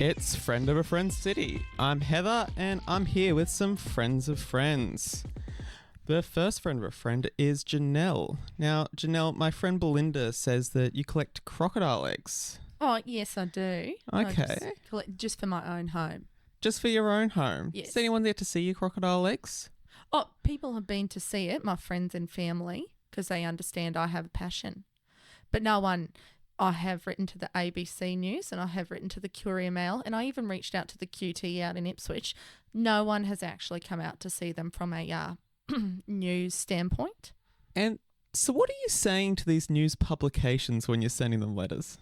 It's Friend of a Friend City. I'm Heather and I'm here with some friends of friends. The first friend of a friend is Janelle. Now, Janelle, my friend Belinda says that you collect crocodile eggs. Oh, yes, I do. Okay. Just for my own home. Just for your own home? Yes. Is anyone there to see your crocodile eggs? Oh, people have been to see it, my friends and family, because they understand I have a passion. But no one. I have written to the ABC News and I have written to the Courier Mail and I even reached out to the QT out in Ipswich. No one has actually come out to see them from a news standpoint. And so what are you saying to these news publications when you're sending them letters?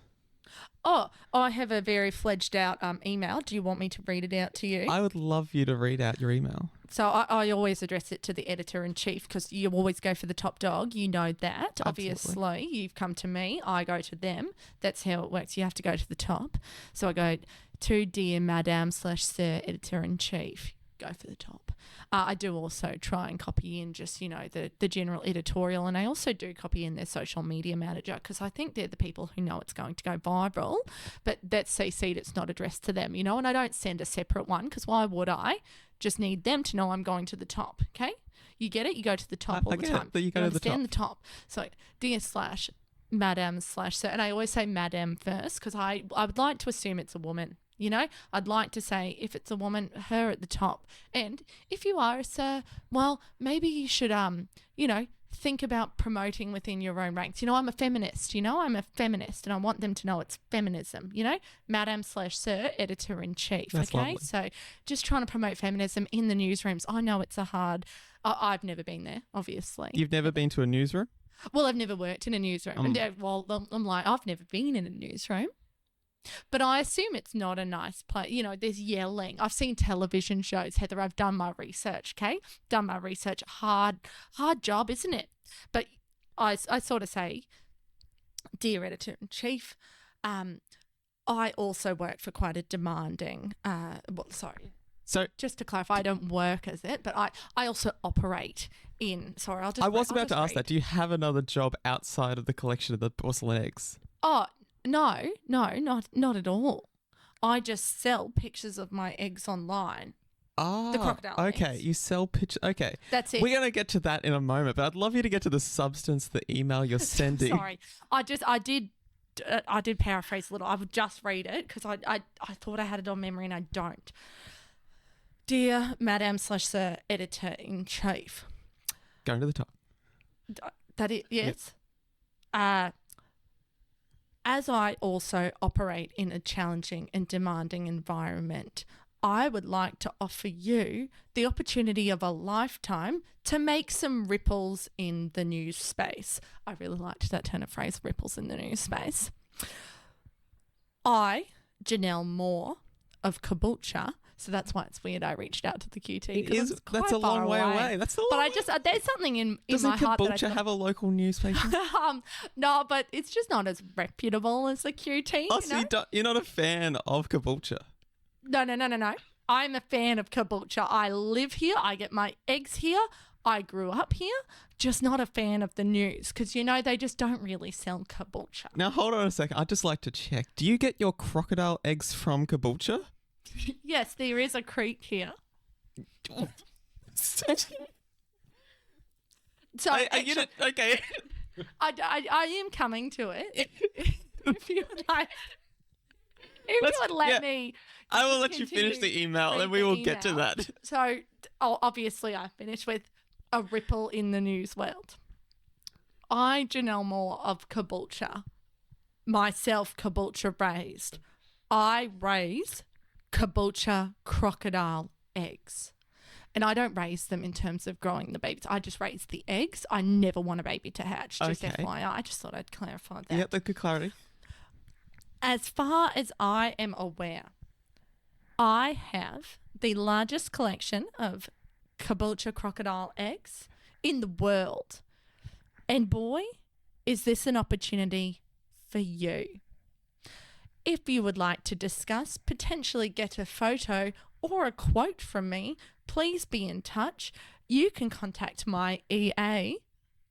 Oh, I have a very fledged out email. Do you want me to read it out to you? I would love you to read out your email. So I always address it to the editor-in-chief because you always go for the top dog. You know that. Absolutely. Obviously, you've come to me. I go to them. That's how it works. You have to go to the top. So I go to Dear Madam/Sir Editor-in-Chief. Go for the top. I do also try and copy in just, the general editorial, and I also do copy in their social media manager because I think they're the people who know it's going to go viral, but that's CC'd, it's not addressed to them, and I don't send a separate one because why would I? Just need them to know I'm going to the top, okay? You get it? You go to the top all the time. You go to the top. The top. So, Dear/Madam/Sir, and I always say Madam first because I would like to assume it's a woman. I'd like to say if it's a woman, her at the top. And if you are a sir, well, maybe you should, think about promoting within your own ranks. I'm a feminist, I'm a feminist and I want them to know it's feminism, Madam/Sir Editor-in-Chief. That's okay. lovely. So just trying to promote feminism in the newsrooms. I know it's I've never been there, obviously. You've never been to a newsroom? Well, I've never worked in a newsroom. I'm like, I've never been in a newsroom. But I assume it's not a nice place. There's yelling. I've seen television shows, Heather. I've done my research, okay? Done my research. Hard job, isn't it? But I sort of say, Dear Editor-in-Chief, I also work for quite a demanding, So just to clarify, I don't work as it, but I also operate in, I was about to ask that. Do you have another job outside of the collection of the porcelain eggs? Oh, no, not at all. I just sell pictures of my eggs online. The crocodile okay. eggs. You sell pictures. Okay. That's it. We're going to get to that in a moment, but I'd love you to get to the substance of the email you're sending. Sorry. I did paraphrase a little. I would just read it because I thought I had it on memory and I don't. Dear Madam/Sir Editor-in-Chief. Going to the top. That it, yes. Yep. As I also operate in a challenging and demanding environment, I would like to offer you the opportunity of a lifetime to make some ripples in the news space. I really liked that turn of phrase, ripples in the news space. I, Janelle Moore of Caboolture, so that's why it's weird I reached out to the QT. That's a long way away. That's a long way. But there's something in my Doesn't heart that Caboolture have a local newspaper? no, but it's just not as reputable as the QT. Oh, so you're not a fan of Caboolture? No. I'm a fan of Caboolture. I live here. I get my eggs here. I grew up here. Just not a fan of the news because, they just don't really sell Caboolture. Now, hold on a second. I'd just like to check. Do you get your crocodile eggs from Caboolture? Yes, there is a creek here. So okay. I am coming to it. If you would like, you would let me. I will let you finish the email and we will get to that. So obviously I finished with a ripple in the news world. I, Janelle Moore of Caboolture, myself Caboolture raised. I raise Caboolture crocodile eggs. And I don't raise them in terms of growing the babies. I just raise the eggs. I never want a baby to hatch. Just Okay. FYI. I just thought I'd clarify that. Yep, that's good clarity. As far as I am aware, I have the largest collection of Caboolture crocodile eggs in the world. And boy, is this an opportunity for you. If you would like to discuss, potentially get a photo or a quote from me, please be in touch. You can contact my EA,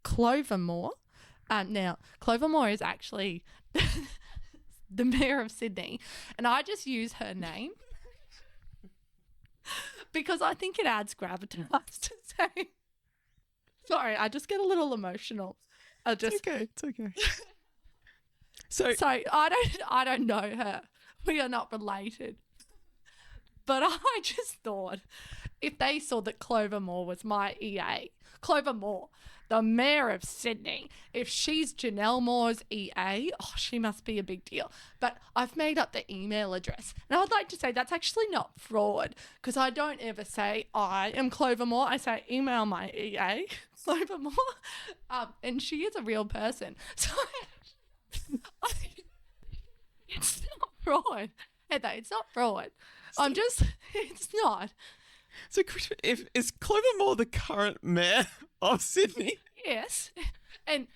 Clover Moore. Now, Clover Moore is actually the mayor of Sydney, and I just use her name because I think it adds gravitas to say. Sorry, I just get a little emotional. It's okay. So I don't know her. We are not related. But I just thought if they saw that Clover Moore was my EA, Clover Moore, the mayor of Sydney, if she's Janelle Moore's EA, oh, she must be a big deal. But I've made up the email address. And I would like to say that's actually not fraud, because I don't ever say I am Clover Moore. I say email my EA, Clover Moore. And she is a real person. So it's not fraud. Heather, it's not fraud. It's not. So is Clover Moore the current mayor of Sydney? Yes. And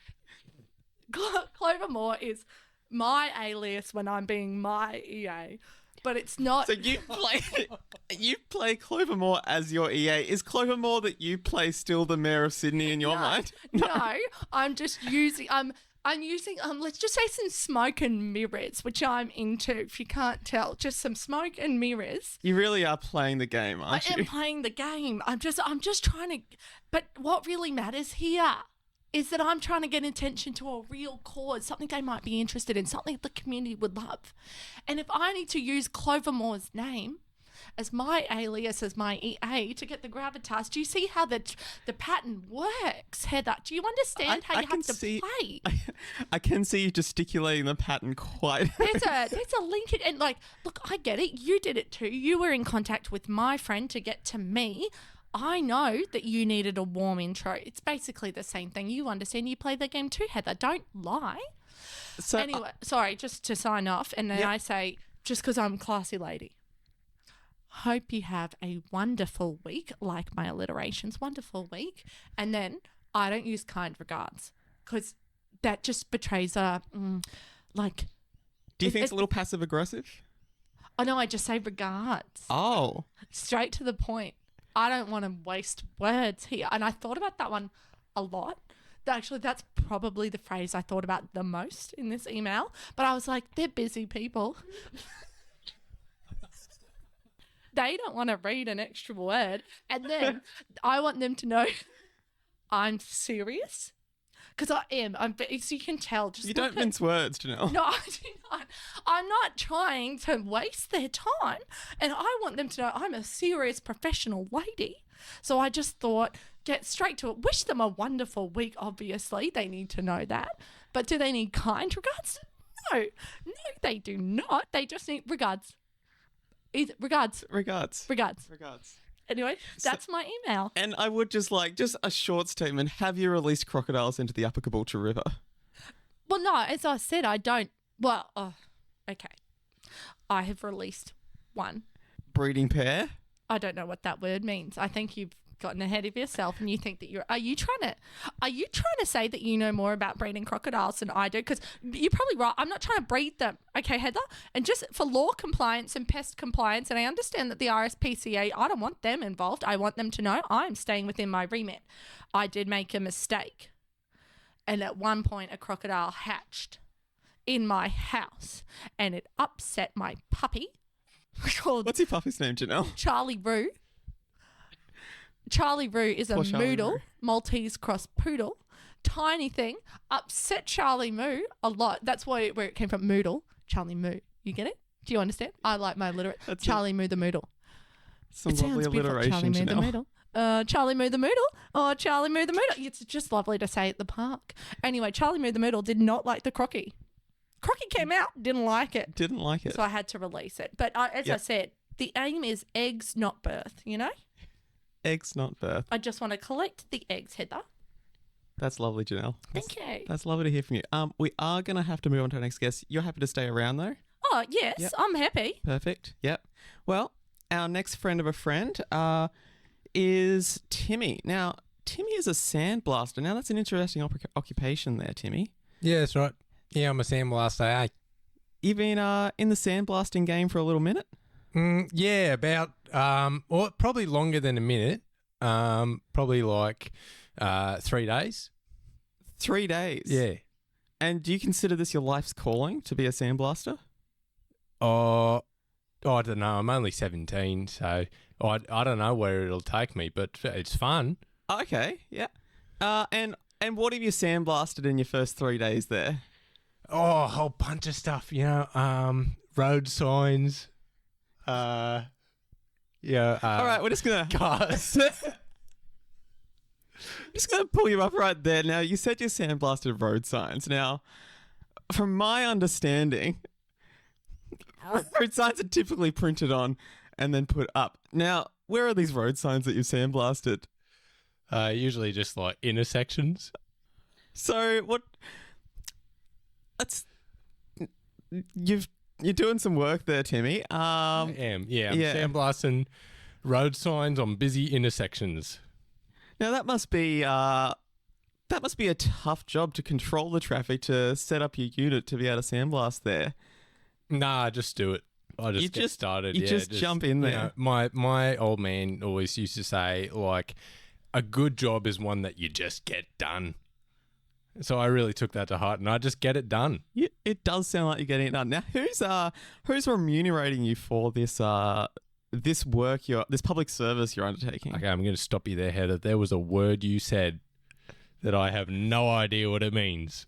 Clover Moore is my alias when I'm being my EA, but it's not. So you play Clover Moore as your EA. Is Clover Moore that you play still the mayor of Sydney in your mind? No, I'm just using I'm using, let's just say some smoke and mirrors, which I'm into, if you can't tell. Just some smoke and mirrors. You really are playing the game, aren't you? I am playing the game. I'm just trying to, but what really matters here is that I'm trying to get attention to a real cause, something they might be interested in, something the community would love. And if I need to use Clover Moore's name as my alias, as my EA to get the gravitas, do you see how the pattern works, Heather? Do you understand how you have to play? I can see you gesticulating the pattern quite. There's a link, and like, look, I get it. You did it too. You were in contact with my friend to get to me. I know that you needed a warm intro. It's basically the same thing. You understand. You play the game too, Heather. Don't lie. So anyway, sorry, just to sign off, and then I say, just because I'm a classy lady. Hope you have a wonderful week, like my alliterations, wonderful week. And then I don't use kind regards because that just betrays like. Do you think it's a little passive aggressive? Oh, no, I just say regards. Oh. Straight to the point. I don't want to waste words here. And I thought about that one a lot. Actually, that's probably the phrase I thought about the most in this email. But I was like, they're busy people. They don't want to read an extra word. And then I want them to know I'm serious. Because I am. So you can tell. Just you don't mince words, Janelle. No, I do not. I'm not trying to waste their time. And I want them to know I'm a serious professional lady. So I just thought, get straight to it. Wish them a wonderful week, obviously. They need to know that. But do they need kind regards? No, they do not. They just need regards. Regards. Anyway, that's my email. And I would just a short statement. Have you released crocodiles into the Upper Caboolture River? Well, no, as I said, I don't. Well, okay. I have released one. Breeding pair? I don't know what that word means. I think you've gotten ahead of yourself and you think that are you trying to say that you know more about breeding crocodiles than I do? Because you're probably right. I'm not trying to breed them. Okay, Heather? And just for law compliance and pest compliance, and I understand that the RSPCA, I don't want them involved. I want them to know I'm staying within my remit. I did make a mistake. And at one point, a crocodile hatched in my house and it upset my puppy. What's your puppy's name, Janelle? Charlie Roo. Charlie Roo is a Moodle, Maltese cross poodle. Tiny thing. Upset Charlie Moo a lot. That's where it came from. Moodle. Charlie Moo. You get it? Do you understand? I like my alliterate. Charlie Moo the Moodle. Some lovely alliteration, Charlie Moo the Janelle. Moodle. Charlie Moo the Moodle. Oh, Charlie Moo the Moodle. It's just lovely to say at the park. Anyway, Charlie Moo the Moodle did not like the crocky. Crocky came out, didn't like it. So I had to release it. But as I said, the aim is eggs, not birth, you know? Eggs, not birth. I just want to collect the eggs, Heather. That's lovely, Janelle. Thank you. That's lovely to hear from you. We are going to have to move on to our next guest. You're happy to stay around, though? Oh, yes. Yep. I'm happy. Perfect. Yep. Well, our next friend of a friend is Timmy. Now, Timmy is a sandblaster. Now, that's an interesting occupation there, Timmy. Yeah, that's right. Yeah, I'm a sandblaster, eh? You've been in the sandblasting game for a little minute? Yeah, about, probably longer than a minute. Probably like 3 days. 3 days? Yeah. And do you consider this your life's calling, to be a sandblaster? Oh, I don't know. I'm only 17, so I don't know where it'll take me, but it's fun. Okay, yeah. And what have you sandblasted in your first 3 days there? Oh, a whole bunch of stuff, road signs. All right, we're just gonna cars. just gonna pull you up right there. Now, you said you sandblasted road signs. Now, from my understanding, road signs are typically printed on and then put up. Now, where are these road signs that you've sandblasted? Usually just like intersections. So what? That's you're doing some work there, Timmy. I am. Yeah, I'm yeah. sandblasting road signs on busy intersections. Now that must be a tough job to control the traffic, to set up your unit to be able to sandblast there. Nah, just do it. I just get started. You just jump in there. My old man always used to say, like, a good job is one that you just get done. So I really took that to heart, and I just get it done. Yeah, it does sound like you're getting it done. Now, who's remunerating you for this this work, this public service you're undertaking? Okay, I'm going to stop you there, Heather. There was a word you said that I have no idea what it means.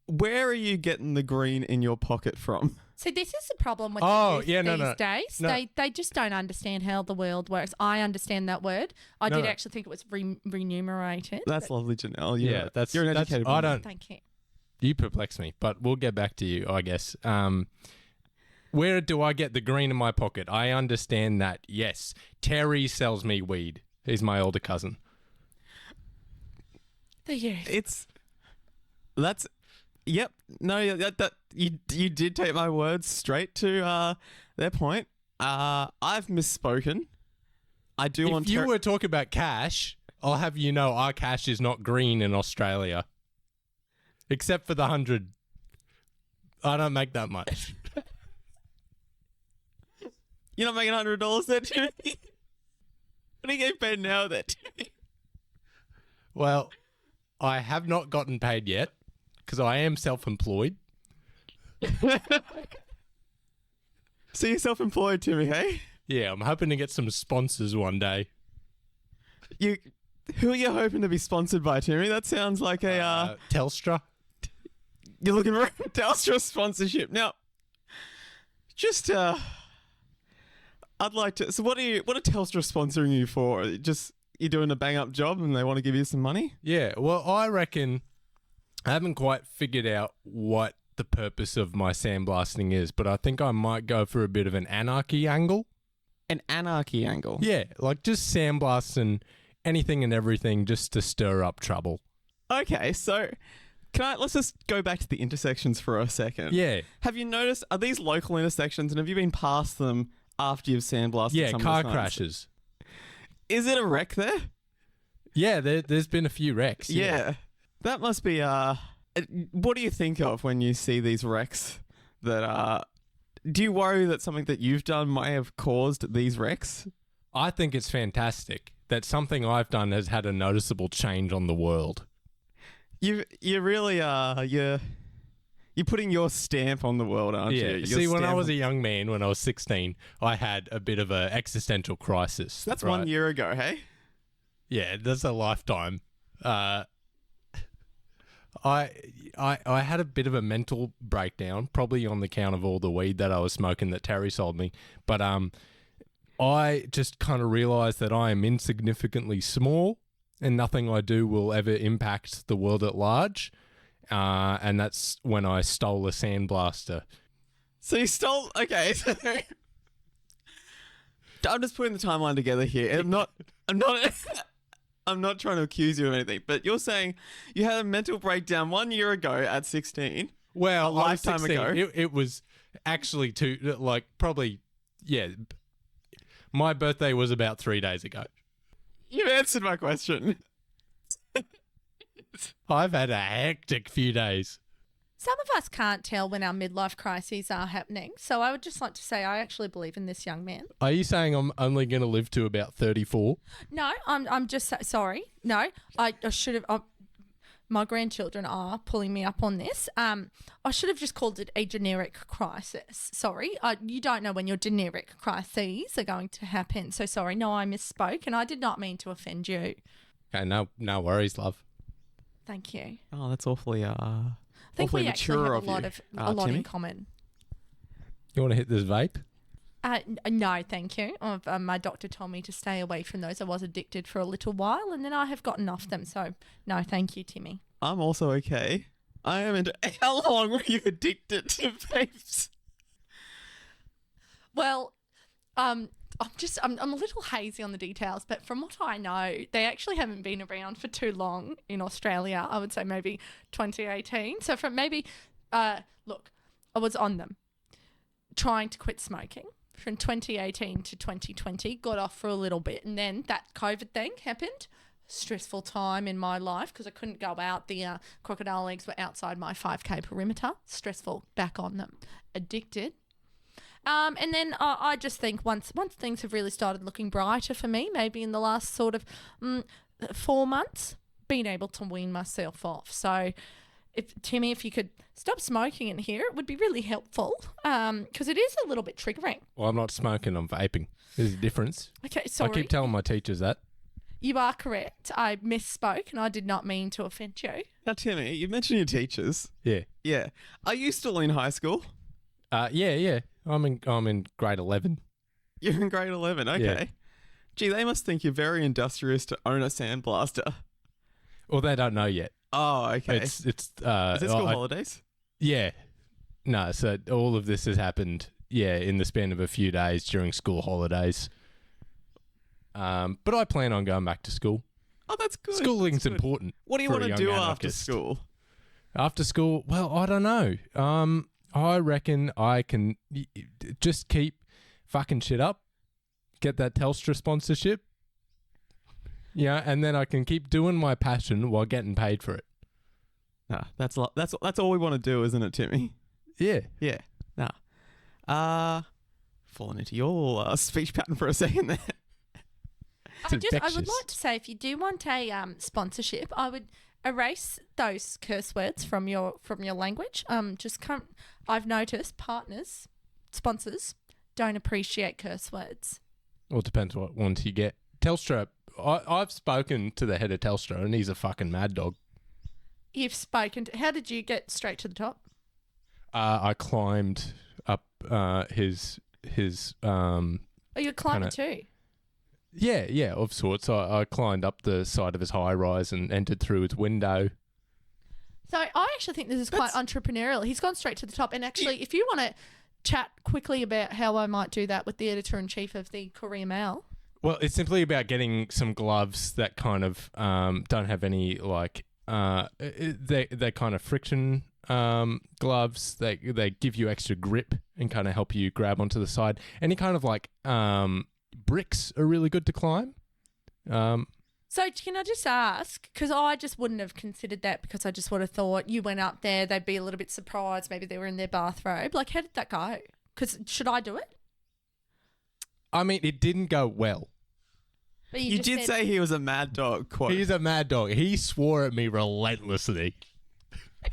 Where are you getting the green in your pocket from? See, this is the problem with these days. No. They just don't understand how the world works. I understand that word. I did actually think it was remunerated. That's lovely, Janelle. You're an educated I woman. don't. Thank you. You perplex me, but we'll get back to you, I guess. Where do I get the green in my pocket? I understand that. Yes, Terry sells me weed. He's my older cousin. The youth. Yep. No, that you did take my words straight to their point. I've misspoken. I do want to. If you were talking about cash, I'll have you know our cash is not green in Australia. Except for the 100. I don't make that much. You're not making $100 there, Timmy? What are you getting paid now there, Timmy? Well, I have not gotten paid yet because I am self-employed. So you're self-employed, Timmy, hey? Yeah, I'm hoping to get some sponsors one day. Who are you hoping to be sponsored by, Timmy? That sounds like a Telstra. You're looking for a Telstra sponsorship. Now, just I'd like to. So what are Telstra sponsoring you for? Just you're doing a bang up job and they want to give you some money? Yeah, well, I reckon I haven't quite figured out what the purpose of my sandblasting is, but I think I might go for a bit of an anarchy angle. An anarchy angle? Yeah, like just sandblasting anything and everything just to stir up trouble. Okay, so let's just go back to the intersections for a second. Yeah. Have you noticed, are these local intersections and have you been past them after you've sandblasted Yeah, some car of the signs? crashes. Is it a wreck there? Yeah, there's been a few wrecks. Yeah. That must be, what do you think of when you see these wrecks that do you worry that something that you've done might have caused these wrecks? I think it's fantastic that something I've done has had a noticeable change on the world. You really you're putting your stamp on the world, aren't you? Your See, when I stamp was a young man, when I was 16, I had a bit of an existential crisis. That's right? 1 year ago, hey? Yeah, that's a lifetime. I had a bit of a mental breakdown, probably on the count of all the weed that I was smoking that Terry sold me. But I just kind of realised that I am insignificantly small and nothing I do will ever impact the world at large. And that's when I stole a sandblaster. So you stole... Okay, so... I'm just putting the timeline together here. I'm not trying to accuse you of anything, but you're saying you had a mental breakdown 1 year ago at 16. Well, a lifetime ago. It was actually probably, my birthday was about 3 days ago. You've answered my question. I've had a hectic few days. Some of us can't tell when our midlife crises are happening. So I would just like to say I actually believe in this young man. Are you saying I'm only going to live to about 34? No, I'm just sorry. No, I should have. my grandchildren are pulling me up on this. I should have just called it a generic crisis. Sorry. You don't know when your generic crises are going to happen. So sorry. No, I misspoke and I did not mean to offend you. Okay, no worries, love. Thank you. Oh, that's awfully I think awfully we actually mature have of a lot Timmy. in common. You want to hit this vape? No, thank you. My doctor told me to stay away from those. I was addicted for a little while and then I have gotten off them. So no, thank you, Timmy. I'm also okay. I am into. How long were you addicted to vapes? Well, I'm a little hazy on the details, but from what I know, they actually haven't been around for too long in Australia. I would say maybe 2018. So from maybe, look, I was on them trying to quit smoking from 2018 to 2020, got off for a little bit. And then that COVID thing happened. Stressful time in my life because I couldn't go out. The crocodile eggs were outside my 5K perimeter. Stressful, back on them. Addicted. And then I just think once things have really started looking brighter for me, maybe in the last sort of 4 months, been able to wean myself off. So Timmy, if you could stop smoking in here, it would be really helpful because it is a little bit triggering. Well, I'm not smoking, I'm vaping. There's a difference. Okay, sorry. I keep telling my teachers that. You are correct. I misspoke and I did not mean to offend you. Now, Timmy, you mentioned your teachers. Yeah. Yeah. Are you still in high school? Yeah. I'm in grade 11. You're in grade 11. Okay. Yeah. Gee, they must think you're very industrious to own a sandblaster. Well, they don't know yet. Oh, okay. It's Is it school holidays? Yeah. No, so all of this has happened, in the span of a few days during school holidays. But I plan on going back to school. Oh, that's good. Schooling's That's good. important. What do you for a want to young do after anarchist. school? After school, well, I don't know. I reckon I can just keep fucking shit up, get that Telstra sponsorship, and then I can keep doing my passion while getting paid for it. Nah, that's all we want to do, isn't it, Timmy? Yeah. Yeah. Nah. Falling into your speech pattern for a second there. I would infectious. like to say, if you do want a sponsorship, I would erase those curse words from your language. I've noticed partners, sponsors, don't appreciate curse words. Well, it depends what ones you get. Telstra, I've spoken to the head of Telstra and he's a fucking mad dog. You've spoken to, how did you get straight to the top? I climbed up his Oh, you're a climber too? Yeah, of sorts. I climbed up the side of his high rise and entered through his window. So I actually think this is quite entrepreneurial. He's gone straight to the top. And actually, if you want to chat quickly about how I might do that with the editor-in-chief of the Courier Mail. Well, it's simply about getting some gloves that kind of don't have any they're kind of friction gloves. They give you extra grip and kind of help you grab onto the side. Any kind of bricks are really good to climb. So can I just ask, because I just wouldn't have considered that because I just would have thought you went up there, they'd be a little bit surprised, maybe they were in their bathrobe. Like, how did that go? Because should I do it? I mean, it didn't go well. But You just did said- say he was a mad dog, quote. He's a mad dog. He swore at me relentlessly.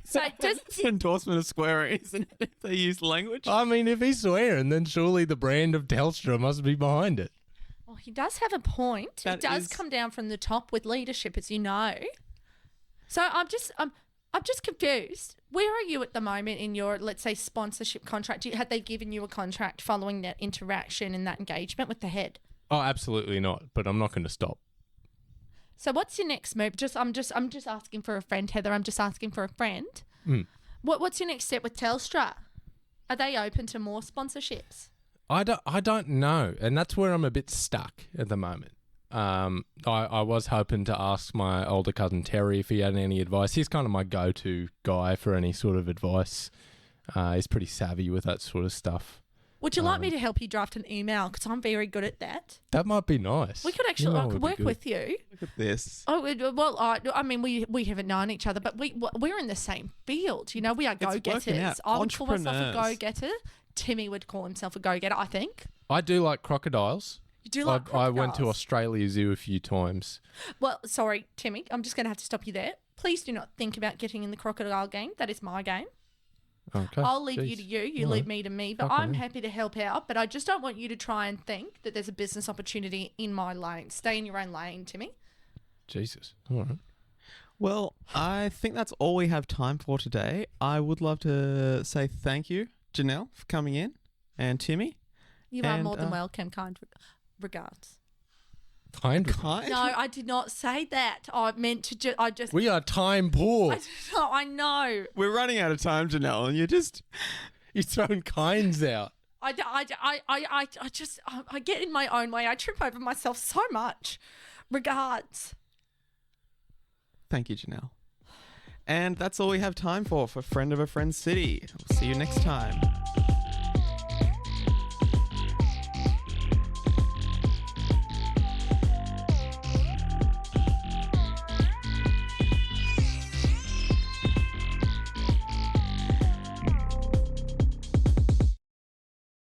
So does, It's an endorsement of swearing, isn't it, if they use language? I mean, if he's swearing, then surely the brand of Telstra must be behind it. well, he does have a point. That It does is- come down from the top with leadership, as you know. So I'm just confused. Where are you at the moment in your, let's say, sponsorship contract? Had they given you a contract following that interaction and that engagement with the head? Oh, absolutely not. But I'm not going to stop. So what's your next move? I'm just asking for a friend, Heather. I'm just asking for a friend. Mm. What's your next step with Telstra? Are they open to more sponsorships? I don't know, and that's where I'm a bit stuck at the moment. I was hoping to ask my older cousin Terry if he had any advice. He's kind of my go-to guy for any sort of advice. He's pretty savvy with that sort of stuff. Would you like me to help you draft an email? Because I'm very good at that. That might be nice. We could actually Email I would could be work good. with you. Look at this. Oh well, I mean we haven't known each other, but we're in the same field. You know, we are It's working go-getters. out. I would call myself a Entrepreneurs. go-getter. Timmy would call himself a go-getter. I think. I do like crocodiles. You do like I went to crocodiles. Australia Zoo a few times. Well, sorry, Timmy. I'm just going to have to stop you there. please do not think about getting in the crocodile game. That is my game. Okay. I'll leave you Jeez. to you. You All leave right. me to me. But Okay. I'm happy to help out. But I just don't want you to try and think that there's a business opportunity in my lane. Stay in your own lane, Timmy. Jesus. All right. Well, I think that's all we have time for today. I would love to say thank you, Janelle, for coming in, and Timmy. You are And, more than welcome. Kind regards. Kind of. Kind? No, I did not say that. I meant to I just. We are time poor. I know. We're running out of time, Janelle, and you're just... You're throwing kinds out. I get in my own way. I trip over myself so much. Regards. Thank you, Janelle. And that's all we have time for Friend of a Friend City. We'll see you next time.